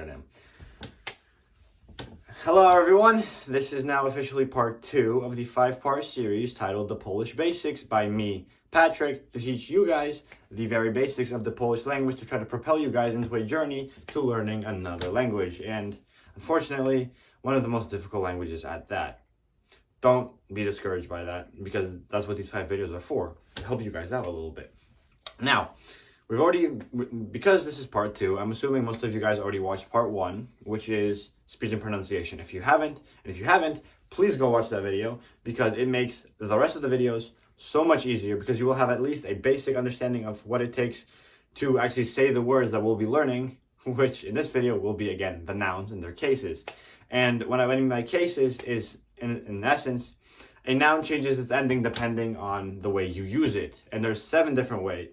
acronym. Hello everyone, this is now officially part 2 of the 5-part series titled The Polish Basics by me, Patrick, to teach you guys the very basics of the Polish language to try to propel you guys into a journey to learning another language, and unfortunately, one of the most difficult languages at that. Don't be discouraged by that, because that's what these 5 videos are for, to help you guys out a little bit. Now, because this is part 2, I'm assuming most of you guys already watched part 1, which is speech and pronunciation. If you haven't, please go watch that video, because it makes the rest of the videos so much easier, because you will have at least a basic understanding of what it takes to actually say the words that we'll be learning, which in this video will be, again, the nouns and their cases. And what I mean by cases is, in essence, a noun changes its ending depending on the way you use it. And there's 7 different ways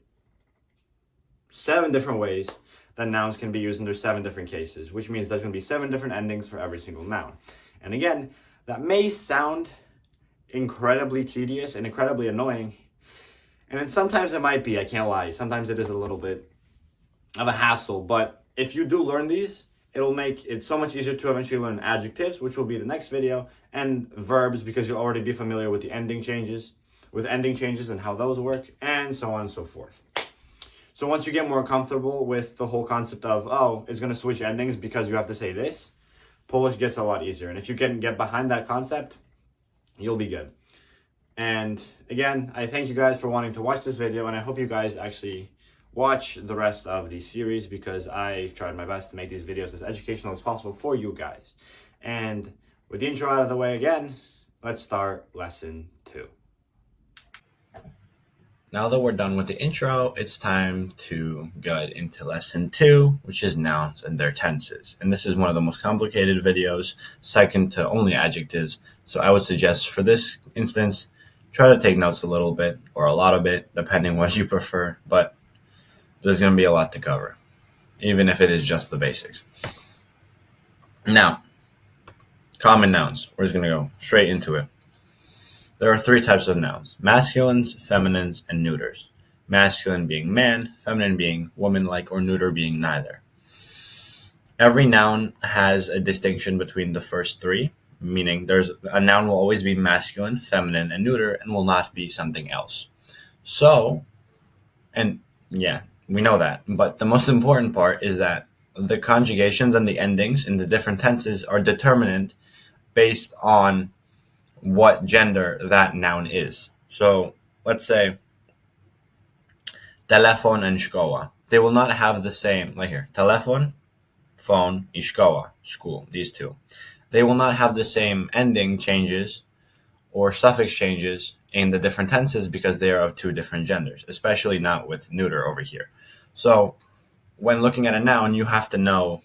that nouns can be used, and there's 7 different cases, which means there's going to be 7 different endings for every single noun. And again, that may sound incredibly tedious and incredibly annoying, and sometimes it might be, I can't lie. Sometimes it is a little bit of a hassle, but if you do learn these, it'll make it so much easier to eventually learn adjectives, which will be the next video, and verbs, because you'll already be familiar with ending changes and how those work, and so on and so forth. So once you get more comfortable with the whole concept of, oh, it's going to switch endings because you have to say this, Polish gets a lot easier. And if you can get behind that concept, you'll be good. And again, I thank you guys for wanting to watch this video, and I hope you guys actually watch the rest of the series, because I've tried my best to make these videos as educational as possible for you guys. And with the intro out of the way again, let's start lesson 2. Now that we're done with the intro, it's time to get into lesson 2, which is nouns and their tenses. And this is one of the most complicated videos, second to only adjectives. So I would suggest for this instance, try to take notes a little bit or a lot of it, depending what you prefer. But there's going to be a lot to cover, even if it is just the basics. Now, common nouns. We're just going to go straight into it. There are 3 types of nouns: masculines, feminines, and neuters. Masculine being man, feminine being woman-like, or neuter being neither. Every noun has a distinction between the first 3, meaning a noun will always be masculine, feminine, and neuter, and will not be something else. So, and yeah, we know that, but the most important part is that the conjugations and the endings in the different tenses are determinant based on what gender that noun is. So let's say telefon and szkoła. They will not have the same, like here, telefon, phone, I szkoła, school, these 2. They will not have the same ending changes or suffix changes in the different tenses, because they are of 2 different genders, especially not with neuter over here. So when looking at a noun, you have to know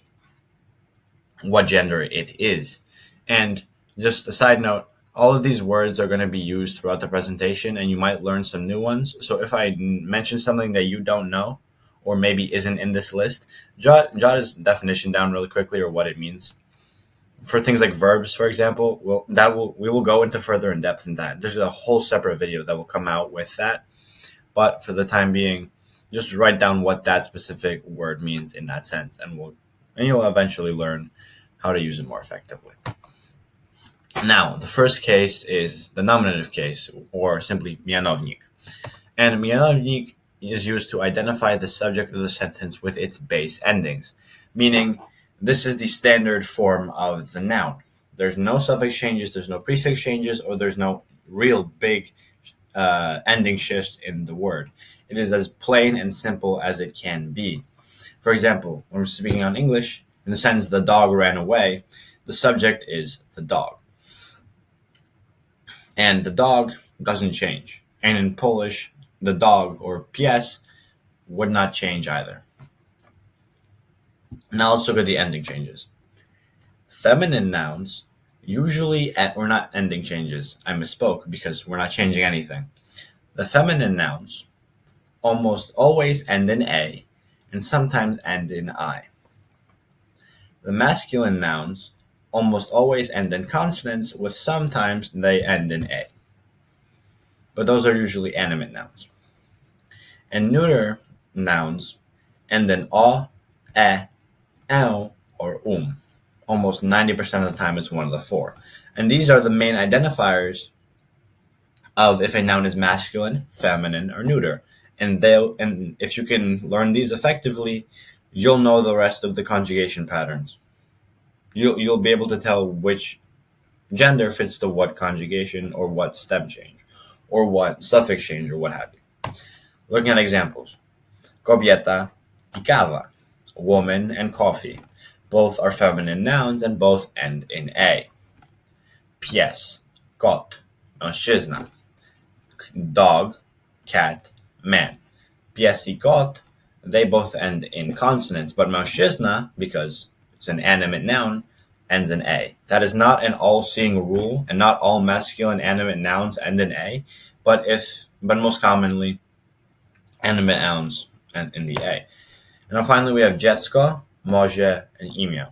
what gender it is. And just a side note, all of these words are going to be used throughout the presentation, and you might learn some new ones. So if I mention something that you don't know, or maybe isn't in this list, jot its definition down really quickly, or what it means. For things like verbs, for example, we will go into further in depth in that. There's a whole separate video that will come out with that. But for the time being, just write down what that specific word means in that sense, and you'll eventually learn how to use it more effectively. Now, the first case is the nominative case, or simply mianownik. And mianownik is used to identify the subject of the sentence with its base endings, meaning this is the standard form of the noun. There's no suffix changes, there's no prefix changes, or there's no real big ending shifts in the word. It is as plain and simple as it can be. For example, when we're speaking on English, in the sentence, the dog ran away, the subject is the dog. And the dog doesn't change. And in Polish, the dog, or pies, would not change either. Now let's look at the ending changes. Feminine nouns usually, or not ending changes, I misspoke because we're not changing anything. The feminine nouns almost always end in A and sometimes end in I. The masculine nouns almost always end in consonants, with sometimes they end in A. But those are usually animate nouns. And neuter nouns end in O, E, L, or Almost 90% of the time, it's one of the four. And these are the main identifiers of if a noun is masculine, feminine, or neuter. And if you can learn these effectively, you'll know the rest of the conjugation patterns. You'll be able to tell which gender fits to what conjugation or what stem change or what suffix change or what have you. Looking at examples. Kobieta y kava, woman and coffee. Both are feminine nouns and both end in A. Pies, kot, mężczyzna. Dog, cat, man. Pies y kot, they both end in consonants, but mężczyzna, because it's an animate noun, ends in A. That is not an all-seeing rule, and not all masculine animate nouns end in A, but most commonly, animate nouns end in the A. And then finally, we have dziecko, może, and imię.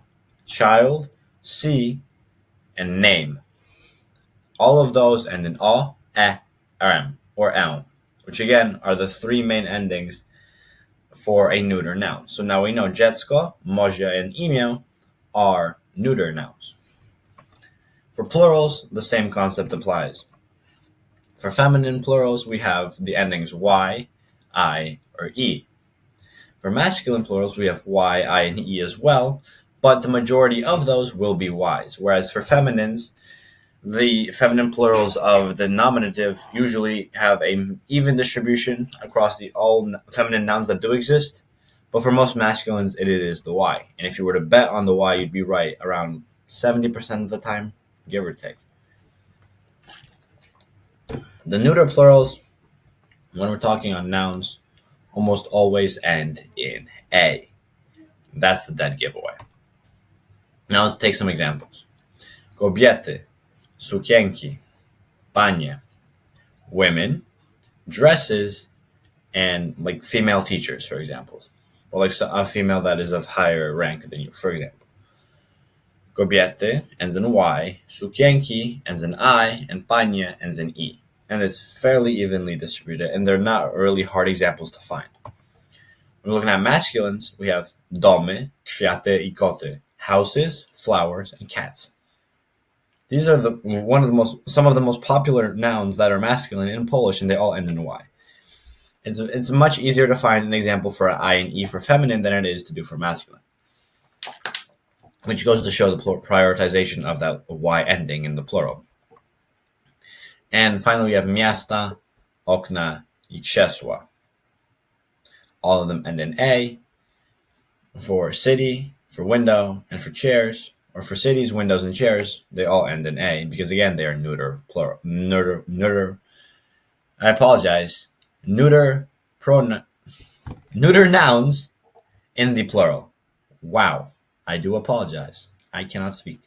Child, see, and name. All of those end in O, E, M, or L, which again are the three main endings for a neuter noun. So now we know dziecko, może, and imię are neuter nouns. For plurals, the same concept applies. For feminine plurals, we have the endings Y, I, or E. For masculine plurals, we have Y, I, and E as well, but the majority of those will be Ys. Whereas for feminines, the feminine plurals of the nominative usually have an even distribution across all feminine nouns that do exist, but for most masculines, it is the Y. And if you were to bet on the Y, you'd be right around 70% of the time, give or take. The neuter plurals, when we're talking on nouns, almost always end in A. That's the dead giveaway. Now let's take some examples. Kobiety, sukienki, panie, women, dresses, and like female teachers, for example. Or like a female that is of higher rank than you, for example. Kobiety ends in Y, sukienki ends in I, and panie ends in E. And it's fairly evenly distributed, and they're not really hard examples to find. When we're looking at masculines, we have domy, kwiaty i koty, houses, flowers, and cats. These are some of the most popular nouns that are masculine in Polish, and they all end in Y. It's much easier to find an example for an I and E for feminine than it is to do for masculine, which goes to show the prioritization of that Y ending in the plural. And finally, we have miasta, okna, i krzesła. All of them end in A. For city, for window, and for chairs, or for cities, windows, and chairs, they all end in A because again they are neuter plural. Neuter. I apologize. Neuter nouns in the plural. Wow. I do apologize. I cannot speak.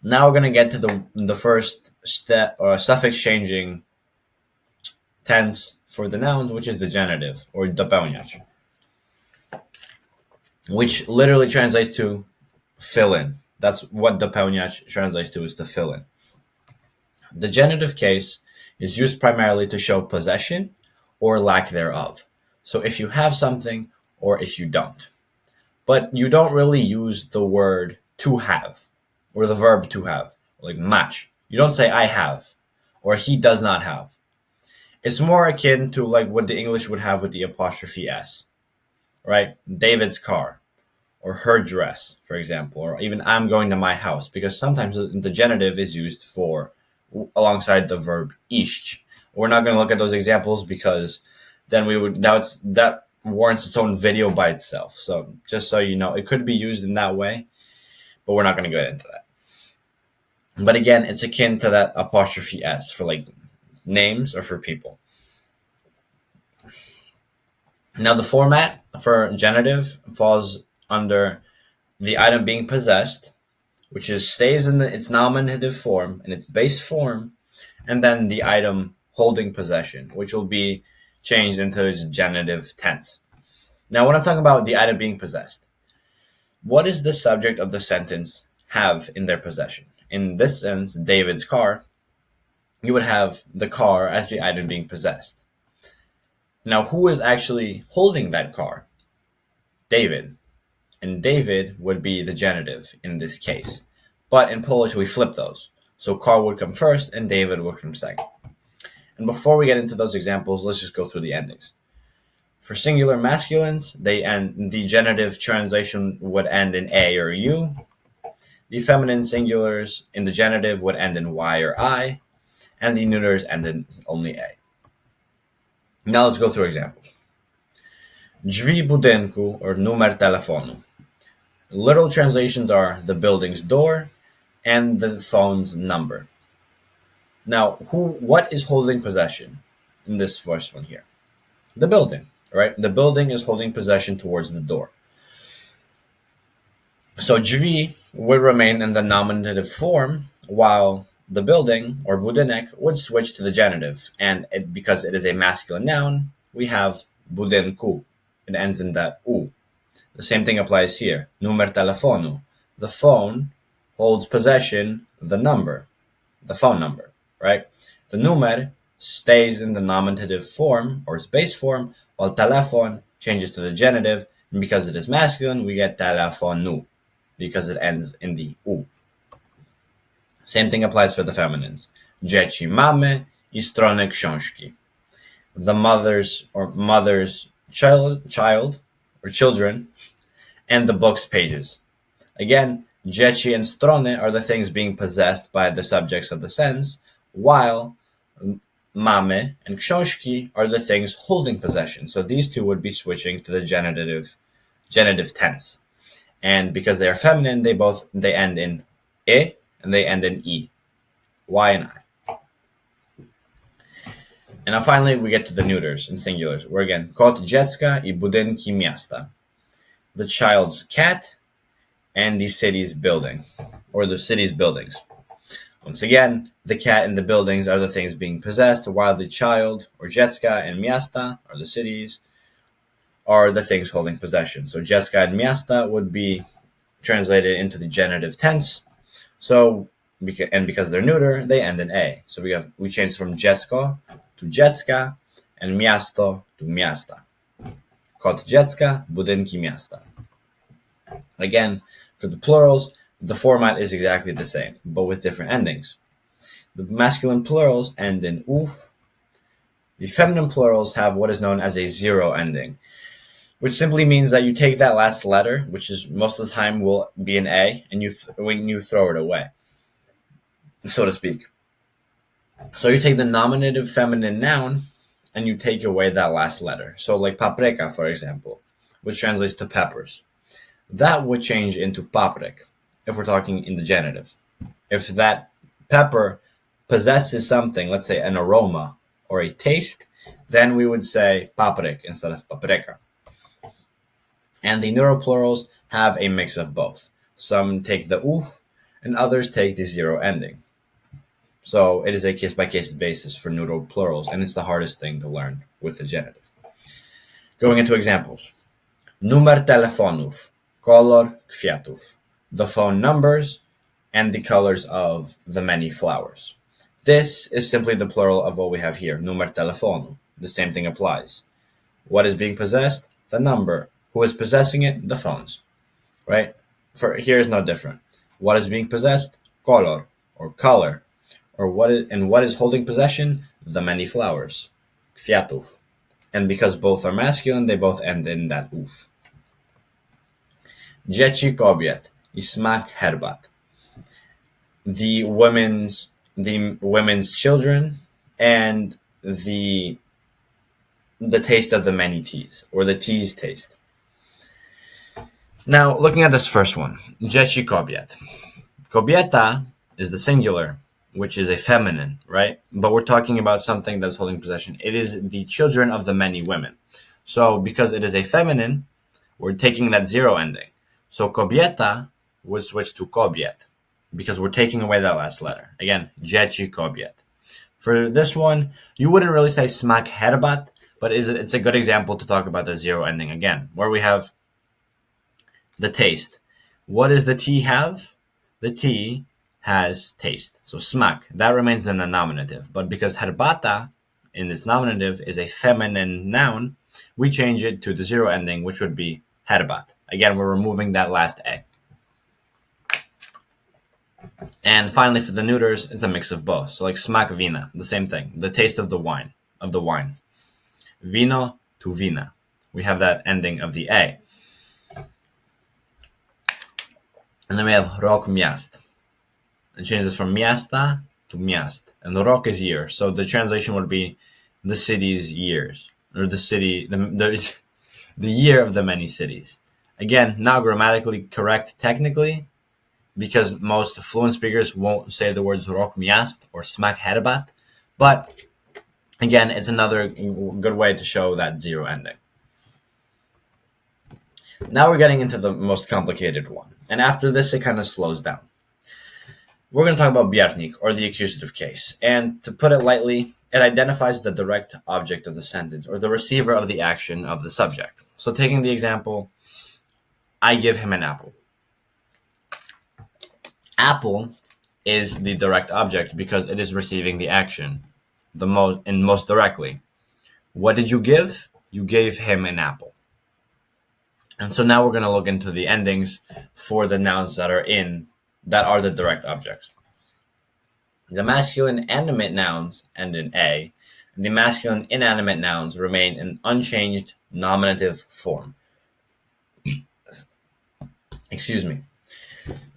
Now we're going to get to the first step or suffix changing tense for the nouns, which is the genitive or dopełniać, which literally translates to fill in. That's what dopełniać translates to, is to fill in. The genitive case is used primarily to show possession or lack thereof. So if you have something or if you don't. But you don't really use the word to have or the verb to have, like match. You don't say I have or he does not have. It's more akin to like what the English would have with the apostrophe S, right? David's car or her dress, for example, or even I'm going to my house, because sometimes the genitive is used for alongside the verb iść. We're not going to look at those examples because then that warrants its own video by itself. So just so you know, it could be used in that way, but we're not going to get into that. But again, it's akin to that apostrophe S for like names or for people. Now the format for genitive falls under the item being possessed, which stays in its nominative form, in its base form, and then the item holding possession, which will be changed into its genitive tense. Now, when I'm talking about the item being possessed, what does the subject of the sentence have in their possession? In this sense, David's car, you would have the car as the item being possessed. Now, who is actually holding that car? David. and David would be the genitive in this case. But in Polish, we flip those. So Karl would come first and David would come second. And before we get into those examples, let's just go through the endings. For singular masculines, the genitive translation would end in A or U. The feminine singulars in the genitive would end in Y or I, and the neuters end in only A. Now let's go through examples. Drzwi budynku or numer telefonu. Literal translations are the building's door and the phone's number. Now, what is holding possession in this first one here? The building, right? The building is holding possession towards the door. So drzwi would remain in the nominative form, while the building, or budynek, would switch to the genitive. And because it is a masculine noun, we have budynku. It ends in that u. The same thing applies here. Numer telefonu. The phone holds possession, the number, the phone number, right? The numer stays in the nominative form, or its base form, while telefon changes to the genitive, and because it is masculine, we get telefonu, because it ends in the u. Same thing applies for the feminines. Dzieci mamy I strony książki. The mother's child or children, and the book's pages. Again, dzieci and strony are the things being possessed by the subjects of the sentence, while mamy and książki are the things holding possession. So these two would be switching to the genitive tense. And because they are feminine, they end in I and they end in E. Y and I. And now finally we get to the neuters and singulars. We're again kot dziecka I budynki miasta. The child's cat and the city's building, or the city's buildings. Once again, the cat and the buildings are the things being possessed, while the child, or dziecka and miasta, or the cities, are the things holding possession. So dziecka and miasta would be translated into the genitive tense. So, because they're neuter, they end in A. So we change from dziecko to dziecka and miasto to miasta. Kot dziecka, budynki miasta. Again, for the plurals, the format is exactly the same, but with different endings. The masculine plurals end in uf. The feminine plurals have what is known as a zero ending, which simply means that you take that last letter, which is most of the time will be an A, and when you throw it away, so to speak. So you take the nominative feminine noun and you take away that last letter. So like paprika, for example, which translates to peppers. That would change into paprik if we're talking in the genitive. If that pepper possesses something, let's say an aroma or a taste, then we would say paprik instead of paprika. And the neural plurals have a mix of both. Some take the uf and others take the zero ending. So it is a case-by-case basis for neural plurals, and it's the hardest thing to learn with the genitive. Going into examples. Numer telefonów, kolor kwiatów. The phone numbers and the colors of the many flowers. This is simply the plural of what we have here, numer telefonu. The same thing applies. What is being possessed? The number. Who is possessing it? The phones. Right? Here is no different. What is being possessed? Kolor, or color. What is holding possession? The many flowers. Kwiatów. And because both are masculine, they both end in that uf. Dzieci kobiet I smak herbat. The women's children and the taste of the many teas, or the tea's taste. Now, looking at this first one, dzieci kobiet. Kobieta is the singular, which is a feminine, right? But we're talking about something that's holding possession. It is the children of the many women. So because it is a feminine, we're taking that zero ending. So kobieta would switch to kobiet because we're taking away that last letter. Again, dzieci kobiet. For this one, you wouldn't really say smak herbat, but it's a good example to talk about the zero ending again, where we have the taste. What does the tea have? The tea has taste. So smak, that remains in the nominative. But because herbata in this nominative is a feminine noun, we change it to the zero ending, which would be herbat. Again, we're removing that last A. And finally, for the neuters, it's a mix of both. So like smak vina, the same thing, the taste of the wine, of the wines. Vino to vina. We have that ending of the A. And then we have rok miast. It changes from miasta to miast. And the rok is year. So the translation would be the city's years. Or the city, the year of the many cities. Again, not grammatically correct technically, because most fluent speakers won't say the words rok miast or smak herbat. But again, it's another good way to show that zero ending. Now we're getting into the most complicated one. And after this, it kind of slows down. We're going to talk about biernik, or the accusative case. And to put it lightly, it identifies the direct object of the sentence, or the receiver of the action of the subject. So taking the example, I give him an apple. Apple is the direct object because it is receiving the action most directly. What did you give? You gave him an apple. And so now we're going to look into the endings for the nouns that are the direct objects. The masculine animate nouns end in A, and the masculine inanimate nouns remain in unchanged nominative form. Excuse me.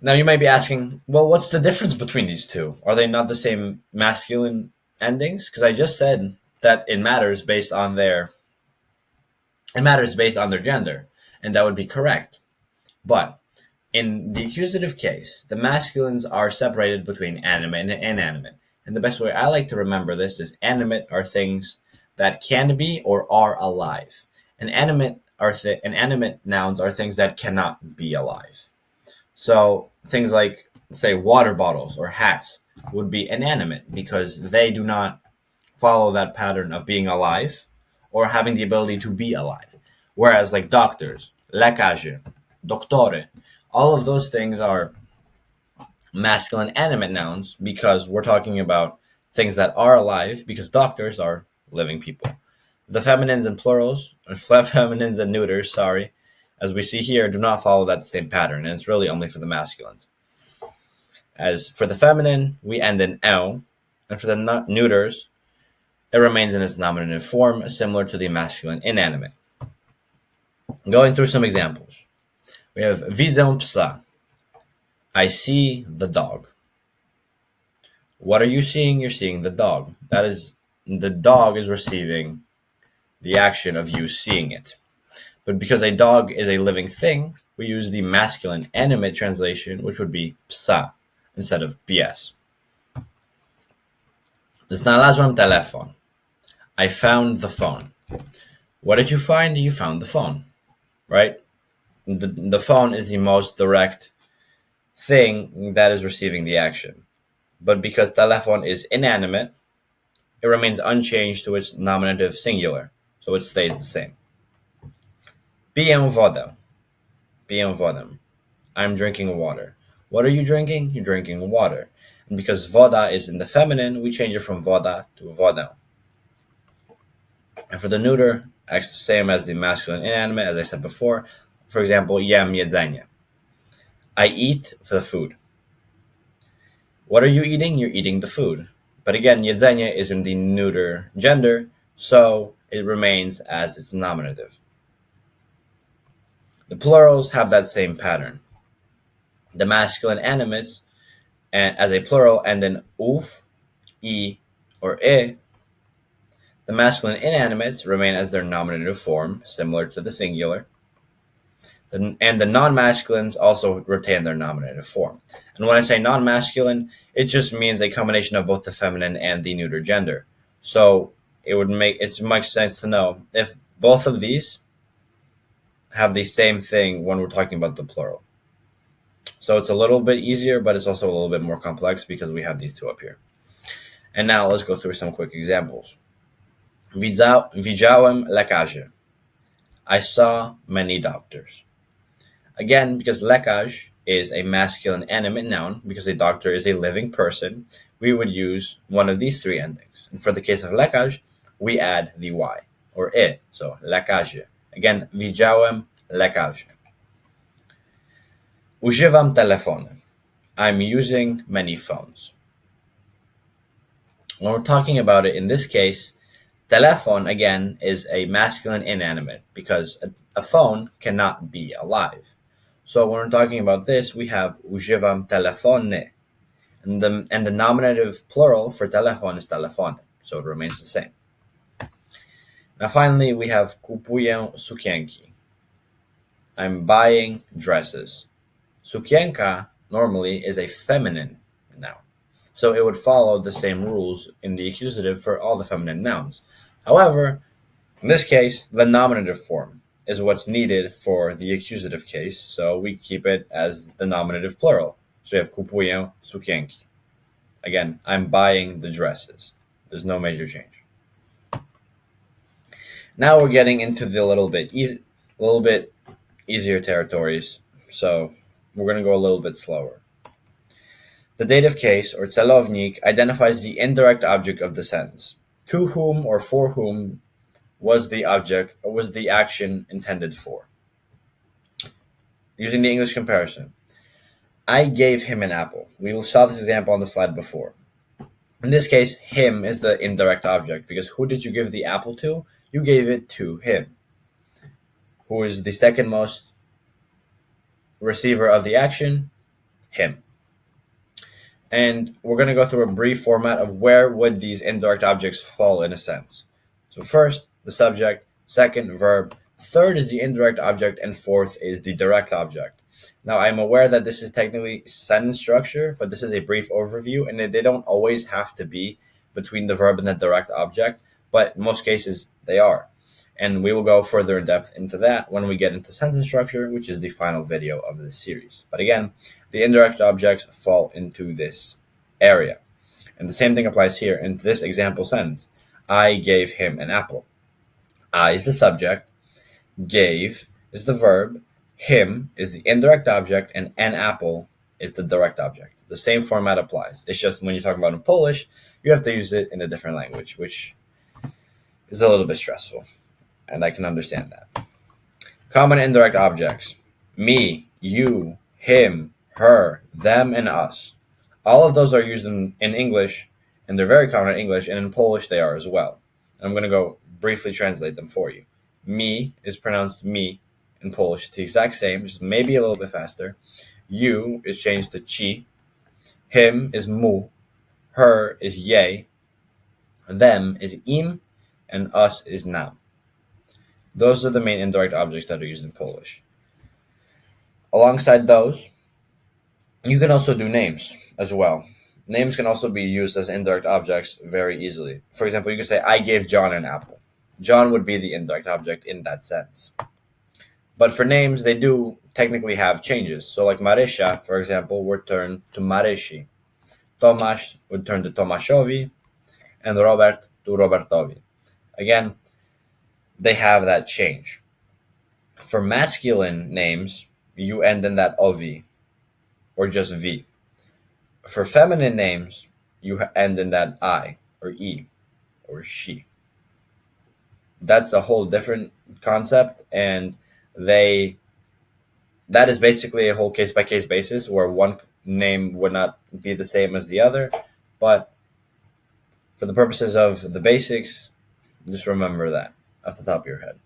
Now you might be asking, well, what's the difference between these two? Are they not the same masculine endings? Because I just said that it matters based on their gender, and that would be correct. But in the accusative case, the masculines are separated between animate and inanimate. And the best way I like to remember this is animate are things that can be or are alive. And animate nouns are things that cannot be alive. So things like, say, water bottles or hats would be inanimate because they do not follow that pattern of being alive or having the ability to be alive. Whereas like doctors, lekarze, doktore, all of those things are masculine animate nouns because we're talking about things that are alive because doctors are living people. The feminines and plurals, or feminines and neuters, sorry, as we see here, do not follow that same pattern, and it's really only for the masculines. As for the feminine, we end in "el," and for the neuters, it remains in its nominative form, similar to the masculine inanimate. Going through some examples. We have widzę psa. I see the dog. What are you seeing? You're seeing the dog. That is, the dog is receiving the action of you seeing it. But because a dog is a living thing, we use the masculine animate translation, which would be psa instead of pies. Znalazłem telefon. I found the phone. What did you find? You found the phone, right? The phone is the most direct thing that is receiving the action. But because telefon is inanimate, it remains unchanged to its nominative singular, so it stays the same. Piję wodę. Piję wodę. I'm drinking water. What are you drinking? You're drinking water. And because voda is in the feminine, we change it from voda to vodę. And for the neuter, acts the same as the masculine inanimate, as I said before. For example, jem jedzenie. I eat the food. What are you eating? You're eating the food. But again, jedzenie is in the neuter gender, so it remains as its nominative. The plurals have that same pattern. The masculine animates, and as a plural, end in uf, I, or I. The masculine inanimates remain as their nominative form, similar to the singular. And the non-masculines also retain their nominative form. And when I say non-masculine, it just means a combination of both the feminine and the neuter gender. So it makes sense to know if both of these have the same thing when we're talking about the plural. So it's a little bit easier, but it's also a little bit more complex because we have these two up here. And now let's go through some quick examples. Widziałem lekarzy. I saw many doctors. Again, because lekarz is a masculine animate noun, because a doctor is a living person, we would use one of these three endings. And for the case of lekarz, we add the y, or I, so lekarze. Again, widziałem lekarzy. Używam telefonu. I'm using many phones. When we're talking about it in this case, telephone again is a masculine inanimate because a phone cannot be alive. So when we're talking about this, we have używam telefony, and the nominative plural for telephone is telefony, so it remains the same. Now finally, we have kupuję sukienki. I'm buying dresses. Sukienka normally is a feminine noun, so it would follow the same rules in the accusative for all the feminine nouns. However, in this case, the nominative form is what's needed for the accusative case, so we keep it as the nominative plural. So we have kupuję sukienki. Again, I'm buying the dresses. There's no major change. Now we're getting into the little bit easier territories, so we're going to go a little bit slower. The dative case, or celownik, identifies the indirect object of the sentence. To whom or for whom was the object or was the action intended for? Using the English comparison. I gave him an apple. We saw this example on the slide before. In this case, him is the indirect object because who did you give the apple to? You gave it to him. Who is the second most receiver of the action? Him. And we're going to go through a brief format of where would these indirect objects fall in a sentence. So first, the subject, second, verb, third is the indirect object, and fourth is the direct object. Now, I'm aware that this is technically sentence structure, but this is a brief overview, and they don't always have to be between the verb and the direct object, but in most cases, they are. And we will go further in depth into that when we get into sentence structure, which is the final video of this series. But again, the indirect objects fall into this area. And the same thing applies here in this example sentence. I gave him an apple. I is the subject, gave is the verb, him is the indirect object, and an apple is the direct object. The same format applies. It's just when you're talking about in Polish, you have to use it in a different language, which is a little bit stressful. And I can understand that. Common indirect objects. Me, you, him, her, them, and us. All of those are used in English, and they're very common in English, and in Polish they are as well. I'm going to go briefly translate them for you. Me is pronounced me in Polish. It's the exact same, just maybe a little bit faster. You is changed to chi. Him is mu. Her is ye. Them is im. And us is nam. Those are the main indirect objects that are used in Polish. Alongside those, you can also do names as well. Names can also be used as indirect objects very easily. For example, you could say, I gave John an apple. John would be the indirect object in that sense. But for names, they do technically have changes. So like Marysia, for example, would turn to Marysi. Tomasz would turn to Tomaszowi, and Robert to Robertowi. Again, they have that change. For masculine names, you end in that OV or just V. For feminine names, you end in that I or E or she. That's a whole different concept, and that is basically a whole case by case basis where one name would not be the same as the other, but for the purposes of the basics, just remember that off the top of your head.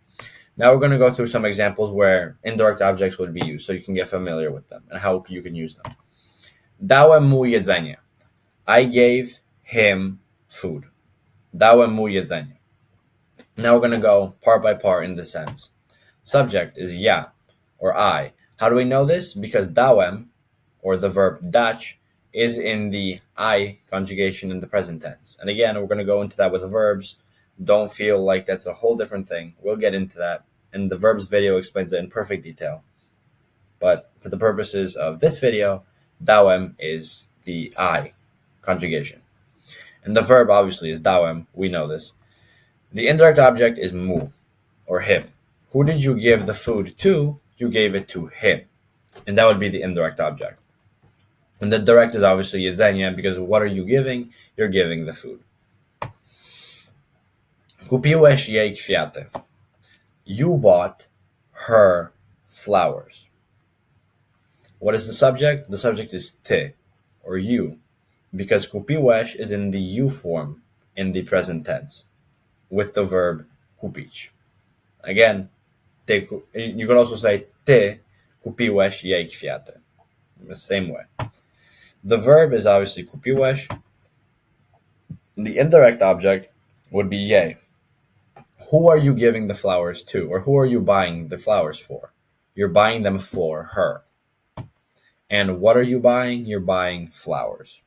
Now we're going to go through some examples where indirect objects would be used so you can get familiar with them and how you can use them. Dałem mu jedzenie. I gave him food. Dałem mu jedzenie. Now we're going to go part by part in this sense. Subject is ja or I. How do we know this? Because dałem, or the verb dać, is in the I conjugation in the present tense. And again, we're going to go into that with verbs. Don't feel like that's a whole different thing. We'll get into that. And the verbs video explains it in perfect detail. But for the purposes of this video, dałem is the I conjugation. And the verb obviously is dałem. We know this. The indirect object is mu, or him. Who did you give the food to? You gave it to him. And that would be the indirect object. And the direct is obviously jedzenie, because what are you giving? You're giving the food. Kupiłeś jej kwiaty. You bought her flowers. What is the subject? The subject is te, or you, because kupiłeś is in the you form in the present tense with the verb kupić. Again, you could also say ty kupiłeś jej kwiaty. The same way. The verb is obviously kupiłeś. The indirect object would be jej. Who are you giving the flowers to, or who are you buying the flowers for? You're buying them for her. And what are you buying? You're buying flowers.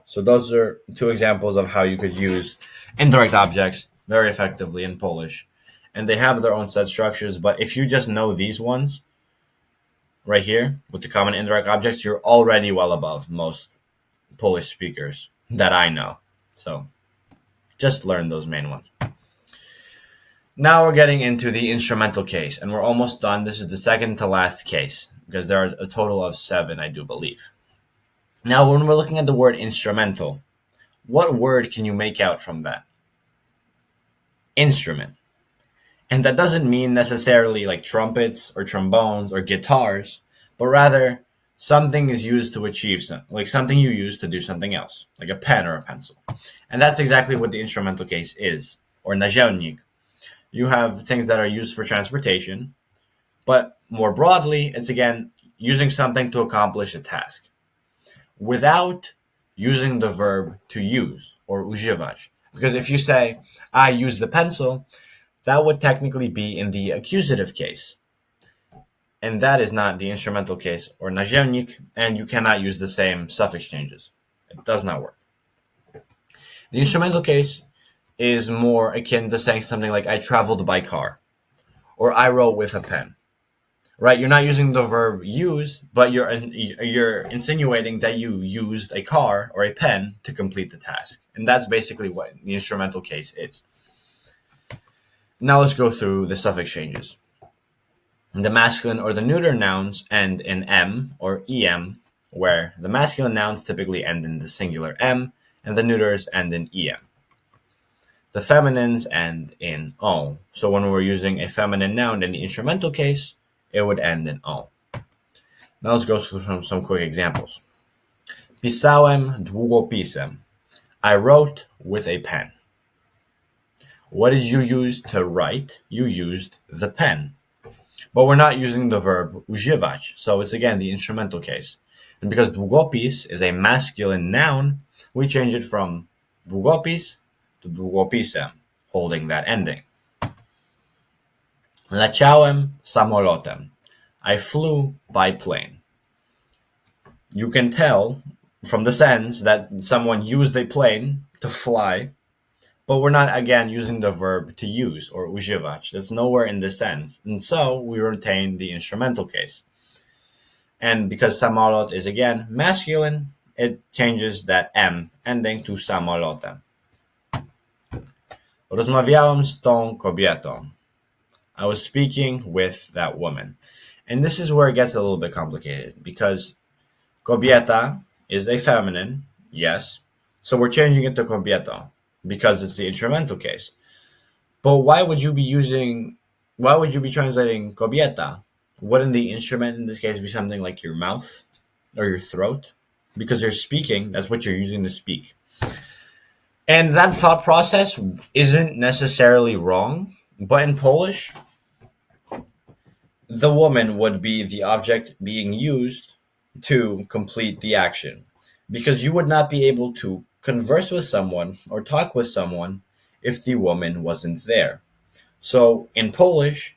So those are two examples of how you could use indirect objects very effectively in Polish. And they have their own set structures, but if you just know these ones right here with the common indirect objects, you're already well above most Polish speakers that I know. So just learn those main ones. Now we're getting into the instrumental case, and we're almost done. This is the second to last case, because there are a total of 7, I do believe. Now, when we're looking at the word instrumental, what word can you make out from that? Instrument. And that doesn't mean necessarily like trumpets or trombones or guitars, but rather something is used to achieve something, like something you use to do something else, like a pen or a pencil. And that's exactly what the instrumental case is, or naziemnik. You have things that are used for transportation, but more broadly, it's again using something to accomplish a task without using the verb to use or używać. Because if you say, I use the pencil, that would technically be in the accusative case. And that is not the instrumental case or naziemnik, and you cannot use the same suffix changes. It does not work. The instrumental case is more akin to saying something like I traveled by car or I wrote with a pen. Right? You're not using the verb use, but you're insinuating that you used a car or a pen to complete the task. And that's basically what the instrumental case is. Now let's go through the suffix changes. The masculine or the neuter nouns end in m or em, where the masculine nouns typically end in the singular m and the neuters end in em. The feminines end in o. So when we're using a feminine noun in the instrumental case, it would end in o. Now let's go through some quick examples. Pisałem długopisem. I wrote with a pen. What did you use to write? You used the pen. But we're not using the verb używać, so it's again the instrumental case. And because długopis is a masculine noun, we change it from długopis to długopisem, holding that ending. Leciałem samolotem. I flew by plane. You can tell from the sense that someone used a plane to fly, but we're not again using the verb to use or używać. That's nowhere in the sense. And so we retain the instrumental case. And because samolot is again masculine, it changes that M ending to samolotem. Rozmawiałem z tą kobietą. I was speaking with that woman. And this is where it gets a little bit complicated because kobieta is a feminine, yes. So we're changing it to kobieto because it's the instrumental case. But why would you be translating kobieta? Wouldn't the instrument in this case be something like your mouth or your throat? Because you're speaking, that's what you're using to speak. And that thought process isn't necessarily wrong, but in Polish, the woman would be the object being used to complete the action. Because you would not be able to converse with someone or talk with someone if the woman wasn't there. So in Polish,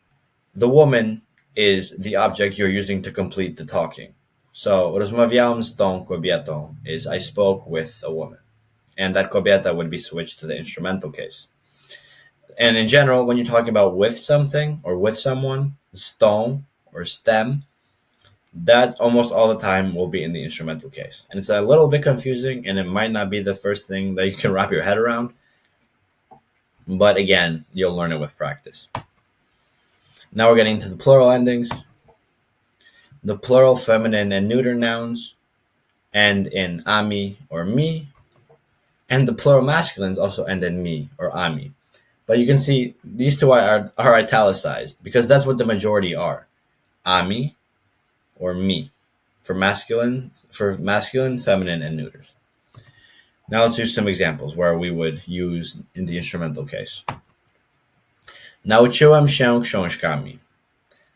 the woman is the object you're using to complete the talking. So rozmawiałem z tą kobietą is I spoke with a woman. And that kobieta would be switched to the instrumental case. And in general, when you're talking about with something or with someone, stone or stem, that almost all the time will be in the instrumental case. And it's a little bit confusing and it might not be the first thing that you can wrap your head around. But again, you'll learn it with practice. Now we're getting to the plural endings. The plural feminine and neuter nouns end in ami or mi. And the plural masculines also end in mi or ami. But you can see these two are italicized because that's what the majority are. Ami or mi masculine, feminine, and neuters. Now let's do some examples where we would use in the instrumental case. Nauczyłem się książkami.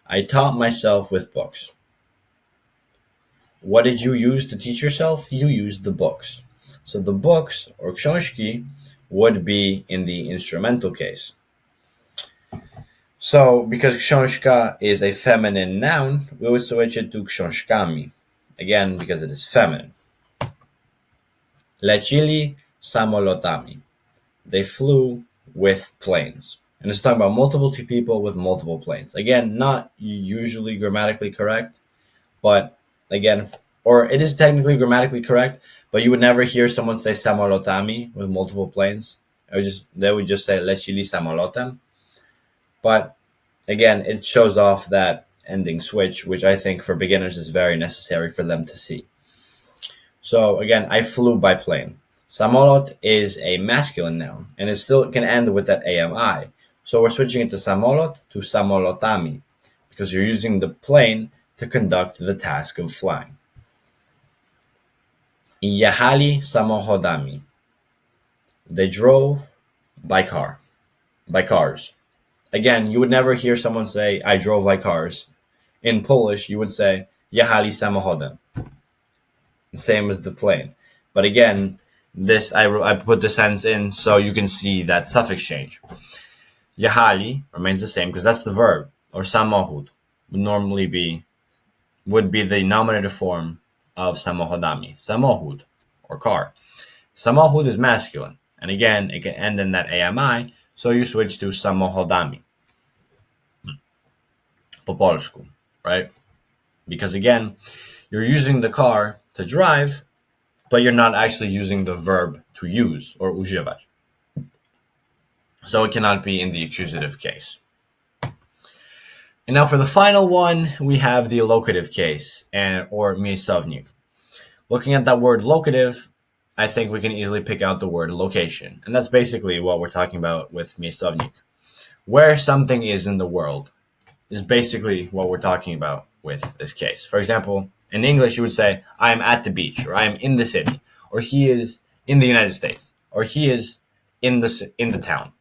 I taught myself with books. What did you use to teach yourself? You used the books. So the books, or książki, would be in the instrumental case. So, because książka is a feminine noun, we would switch it to książkami. Again, because it is feminine. Lecili samolotami. They flew with planes. And it's talking about multiple people with multiple planes. Again, not usually grammatically correct, but again, or it is technically grammatically correct, but you would never hear someone say samolotami with multiple planes. They would just say lecili samolotem. But again, it shows off that ending switch, which I think for beginners is very necessary for them to see. So again, I flew by plane. Samolot is a masculine noun, and it still can end with that ami. So we're switching it to samolot to samolotami, because you're using the plane to conduct the task of flying. Jechali samochodami. They drove by cars. Again, you would never hear someone say, I drove by cars. In Polish, you would say, jechali samochodem. Same as the plane. But again, this I put the sentence in so you can see that suffix change. Jechali remains the same because that's the verb, or samochód would be the nominative form of samochodami. Samochód, or car. Samochód is masculine, and again, it can end in that ami, so you switch to samochodami. Po polsku, right? Because again, you're using the car to drive, but you're not actually using the verb to use, or używać. So it cannot be in the accusative case. And now for the final one, we have the locative case, or miejscownik. Looking at that word locative, I think we can easily pick out the word location. And that's basically what we're talking about with miejscownik. Where something is in the world is basically what we're talking about with this case. For example, in English, you would say, I am at the beach, or I am in the city, or he is in the United States, or he is in the town.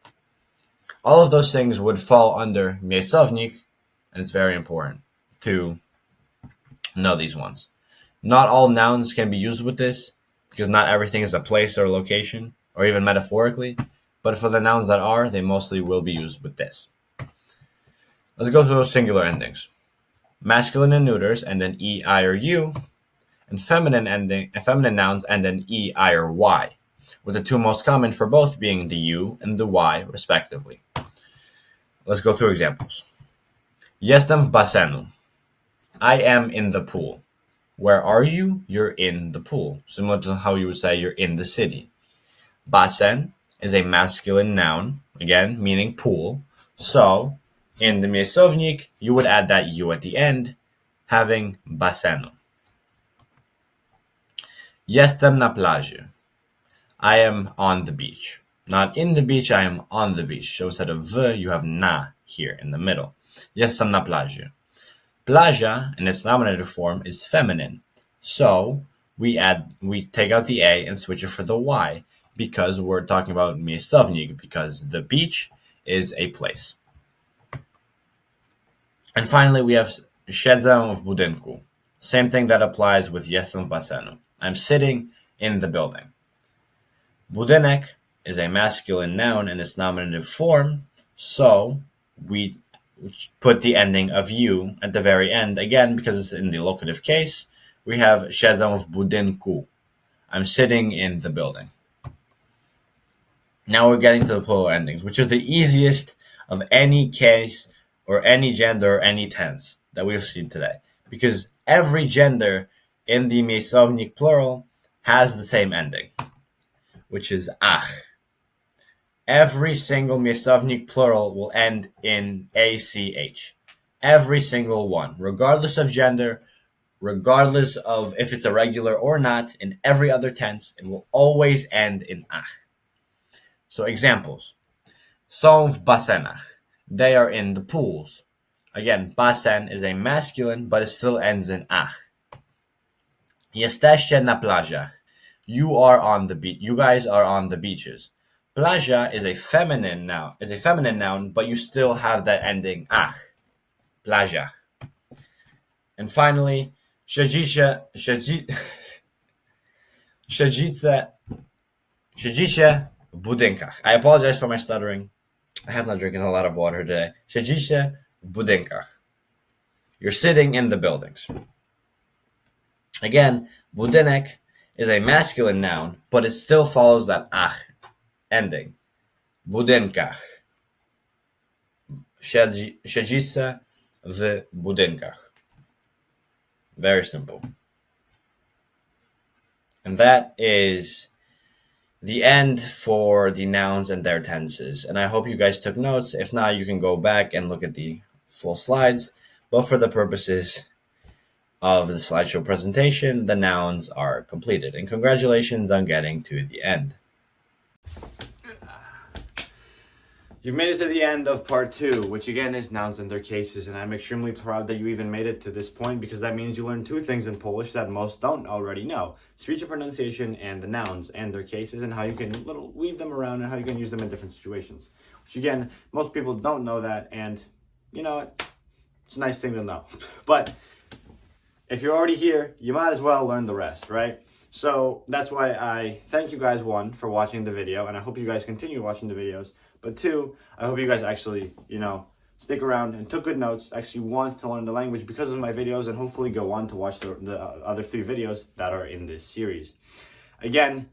All of those things would fall under miejscownik, and it's very important to know these ones. Not all nouns can be used with this, because not everything is a place or a location, or even metaphorically, but for the nouns that are, they mostly will be used with this. Let's go through those singular endings. Masculine and neuters end in e, I, or u, and feminine nouns end in e, I, or y, with the two most common for both being the u and the y, respectively. Let's go through examples. Jestem w basenu. I am in the pool. Where are you? You're in the pool. Similar to how you would say you're in the city. Basen is a masculine noun, again, meaning pool. So, in the miejscownik, you would add that u at the end, having basenu. Jestem na plaży. I am on the beach. Not in the beach, I am on the beach. So instead of v, you have na here in the middle. Jestem na plaży. Plaża, in its nominative form, is feminine. So we take out the a and switch it for the y, because we're talking about miejscownik, because the beach is a place. And finally, we have siedzę w budynku. Same thing that applies with jestem w basenu. I'm sitting in the building. Budynek is a masculine noun in its nominative form, so we put the ending of u at the very end, again, because it's in the locative case. We have siedzę w budynku. I'm sitting in the building. Now we're getting to the plural endings, which is the easiest of any case or any gender or any tense that we've seen today. Because every gender in the miejscownik plural has the same ending, which is ach. Every single miejscownik plural will end in ach. Every single one, regardless of gender, regardless of if it's a regular or not, in every other tense, it will always end in ach. So examples. Są w basenach. They are in the pools. Again, basen is a masculine, but it still ends in ach. Jesteście na plażach. You are on the beach. You guys are on the beaches. Plaża is a feminine noun. Is a feminine noun, but you still have that ending ach. Plażach. And finally, siedzicie, siedzicie, siedzicie w budynkach. I apologize for my stuttering. I have not drinking a lot of water today. Siedzicie w budynkach. You're sitting in the buildings. Again, budynek is a masculine noun, but it still follows that ach ending. Budynkach. Siedzicie w budynkach. Very simple. And that is the end for the nouns and their tenses. And I hope you guys took notes. If not, you can go back and look at the full slides. But for the purposes of the slideshow presentation, the nouns are completed. And congratulations on getting to the end. You've made it to the end of part 2, which again is nouns and their cases, and I'm extremely proud that you even made it to this point, because that means you learned 2 things in Polish that most don't already know: speech and pronunciation, and the nouns and their cases, and how you can weave them around and how you can use them in different situations. Which again, most people don't know that, and you know what? It's a nice thing to know. But if you're already here, you might as well learn the rest, right? So that's why I thank you guys, 1, for watching the video, and I hope you guys continue watching the videos. But 2, I hope you guys actually, stick around and took good notes, actually want to learn the language because of my videos, and hopefully go on to watch the other 3 videos that are in this series. Again,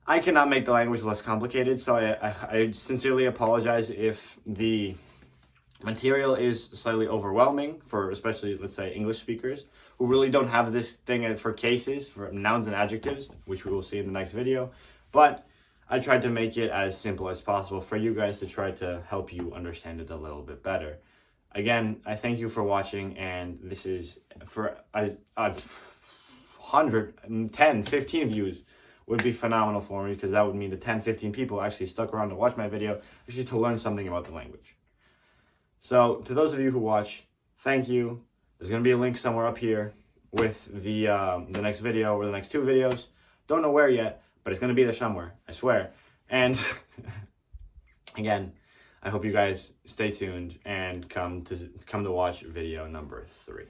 I cannot make the language less complicated, so I sincerely apologize if the material is slightly overwhelming for especially, let's say, English speakers who really don't have this thing for cases, for nouns and adjectives, which we will see in the next video. But I tried to make it as simple as possible for you guys to try to help you understand it a little bit better. Again, I thank you for watching, and this is for 100, 10, 15 views would be phenomenal for me, because that would mean the 10, 15 people actually stuck around to watch my video, actually to learn something about the language. So to those of you who watch, thank you. There's going to be a link somewhere up here with the next video or the next 2 videos. Don't know where yet, but it's going to be there somewhere, I swear. And again, I hope you guys stay tuned and come to watch video number 3.